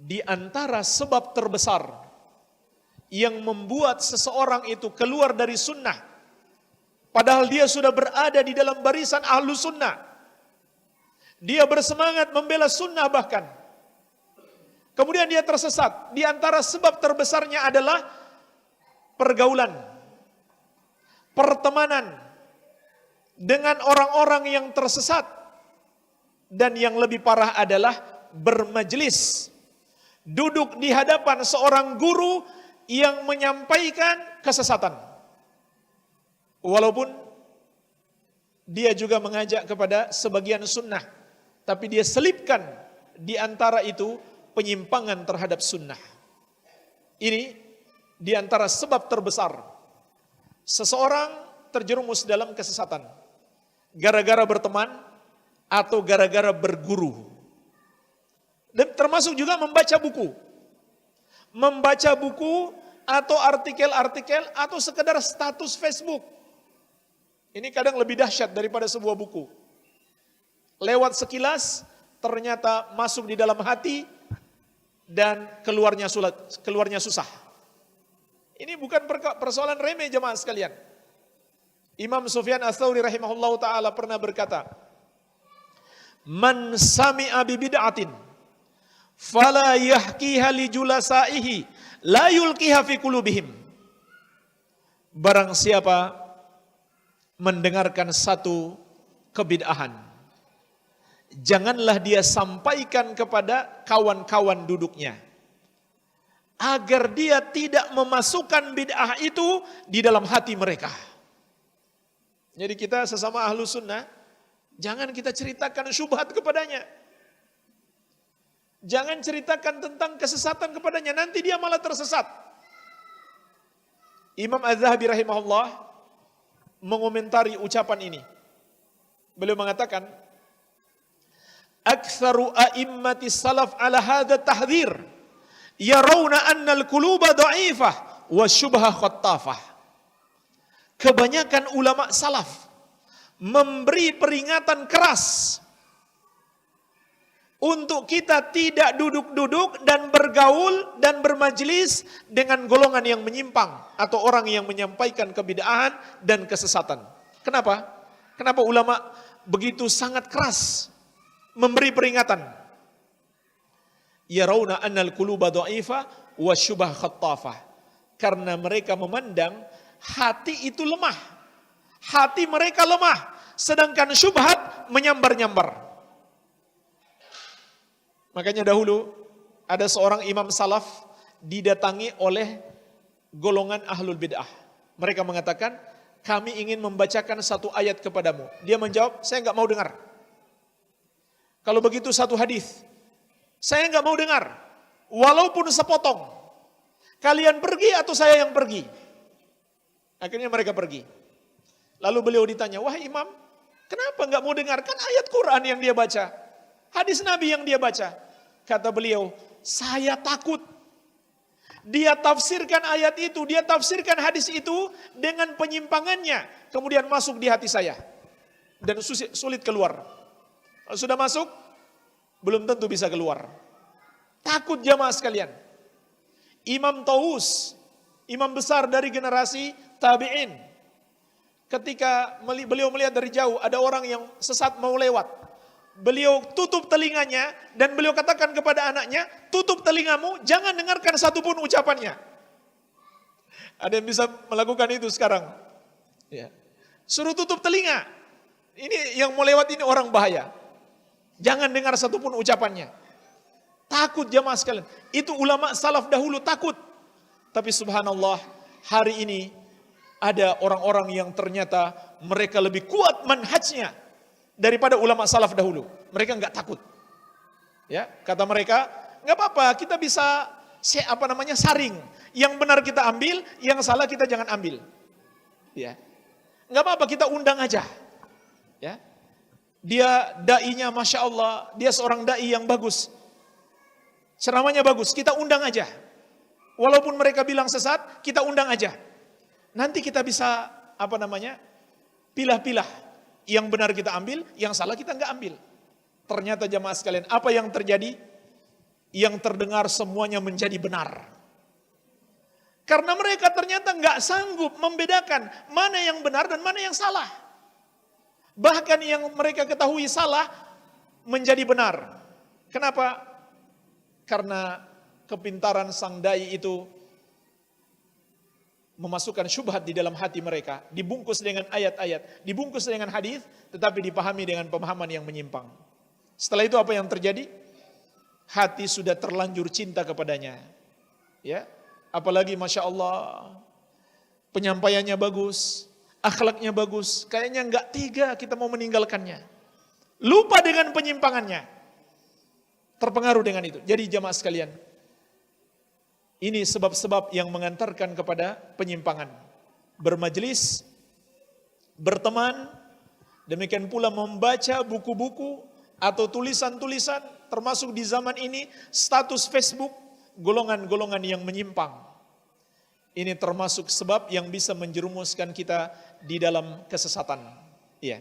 di antara sebab terbesar yang membuat seseorang itu keluar dari sunnah, padahal dia sudah berada di dalam barisan ahlu sunnah, dia bersemangat membela sunnah bahkan, kemudian dia tersesat. Di antara sebab terbesarnya adalah pergaulan, pertemanan dengan orang-orang yang tersesat, dan yang lebih parah adalah bermajelis, duduk di hadapan seorang guru yang menyampaikan kesesatan, walaupun dia juga mengajak kepada sebagian sunnah, tapi dia selipkan di antara itu penyimpangan terhadap sunnah. Ini di antara sebab terbesar seseorang terjerumus dalam kesesatan, gara-gara berteman atau gara-gara berguru. Dan termasuk juga membaca buku. Membaca buku atau artikel-artikel atau sekedar status Facebook. Ini kadang lebih dahsyat daripada sebuah buku. Lewat sekilas ternyata masuk di dalam hati dan keluarnya susah. Ini bukan persoalan remeh jemaah sekalian. Imam Sufyan Ats-Tsauri rahimahullahu taala pernah berkata, "Man sami'a bi bid'atin fala yahkiha li julasaihi la yulqiha fi qulubihim." Barang siapa mendengarkan satu kebid'ahan, janganlah dia sampaikan kepada kawan-kawan duduknya, agar dia tidak memasukkan bid'ah itu di dalam hati mereka. Jadi kita sesama ahlu sunnah, jangan kita ceritakan syubhat kepadanya. Jangan ceritakan tentang kesesatan kepadanya, nanti dia malah tersesat. Imam Az-Zahabi rahimahullah mengomentari ucapan ini. Beliau mengatakan, "Aktsaru a'immati salaf ala hadha tahdhir, yarawna anna al-quluba dha'ifah wa syubha khattafah." Kebanyakan ulama salaf memberi peringatan keras untuk kita tidak duduk-duduk dan bergaul dan bermajelis dengan golongan yang menyimpang atau orang yang menyampaikan kebid'ahan dan kesesatan. Kenapa? Kenapa ulama begitu sangat keras memberi peringatan? Yarawna annal quluba dha'ifa wa syubha khattafah. Karena mereka memandang hati itu lemah. Hati mereka lemah, sedangkan syubhat menyambar-nyambar. Makanya dahulu ada seorang imam salaf didatangi oleh golongan ahlul bid'ah. Mereka mengatakan, "Kami ingin membacakan satu ayat kepadamu." Dia menjawab, "Saya enggak mau dengar." Kalau begitu satu hadis, "Saya enggak mau dengar, walaupun sepotong. Kalian pergi atau saya yang pergi?" Akhirnya mereka pergi. Lalu beliau ditanya, "Wahai imam, kenapa enggak mau dengarkan ayat Quran yang dia baca? Hadis Nabi yang dia baca?" Kata beliau, "Saya takut dia tafsirkan ayat itu, dia tafsirkan hadis itu dengan penyimpangannya, kemudian masuk di hati saya dan sulit keluar. Kalau sudah masuk, belum tentu bisa keluar." Takut jamaah sekalian. Imam Taus, imam besar dari generasi tabi'in, ketika beliau melihat dari jauh ada orang yang sesat mau lewat, beliau tutup telinganya dan beliau katakan kepada anaknya, "Tutup telingamu, jangan dengarkan satupun ucapannya." Ada yang bisa melakukan itu sekarang? Ya. Suruh tutup telinga. Ini yang mau lewat ini orang bahaya. Jangan dengar satupun ucapannya. Takut jamaah sekalian. Itu ulama salaf dahulu takut. Tapi subhanallah, hari ini ada orang-orang yang ternyata mereka lebih kuat manhajnya daripada ulama salaf dahulu. Mereka enggak takut. Ya, kata mereka, enggak apa-apa, kita bisa saring. Yang benar kita ambil, yang salah kita jangan ambil. Ya. Enggak apa-apa, kita undang aja. Ya. Dia dai-nya Masya Allah, dia seorang dai yang bagus. Ceramahnya bagus, kita undang aja. Walaupun mereka bilang sesat, kita undang aja. Nanti kita bisa pilah-pilah. Yang benar kita ambil, yang salah kita enggak ambil. Ternyata jamaah sekalian, apa yang terjadi? yang terdengar semuanya menjadi benar. Karena mereka ternyata nggak sanggup membedakan mana yang benar dan mana yang salah. Bahkan yang mereka ketahui salah menjadi benar. Kenapa? Karena kepintaran sang dai itu memasukkan syubhat di dalam hati mereka, dibungkus dengan ayat-ayat, dibungkus dengan hadis, tetapi dipahami dengan pemahaman yang menyimpang. Setelah itu apa yang terjadi? Hati sudah terlanjur cinta kepadanya. Ya, apalagi Masya Allah, penyampaiannya bagus, akhlaknya bagus, kayaknya nggak tega kita mau meninggalkannya. Lupa dengan penyimpangannya, terpengaruh dengan itu. Jadi jamaah sekalian, ini sebab-sebab yang mengantarkan kepada penyimpangan. Bermajlis, berteman, demikian pula membaca buku-buku atau tulisan-tulisan, termasuk di zaman ini status Facebook, golongan-golongan yang menyimpang. Ini termasuk sebab yang bisa menjerumuskan kita di dalam kesesatan. Iya.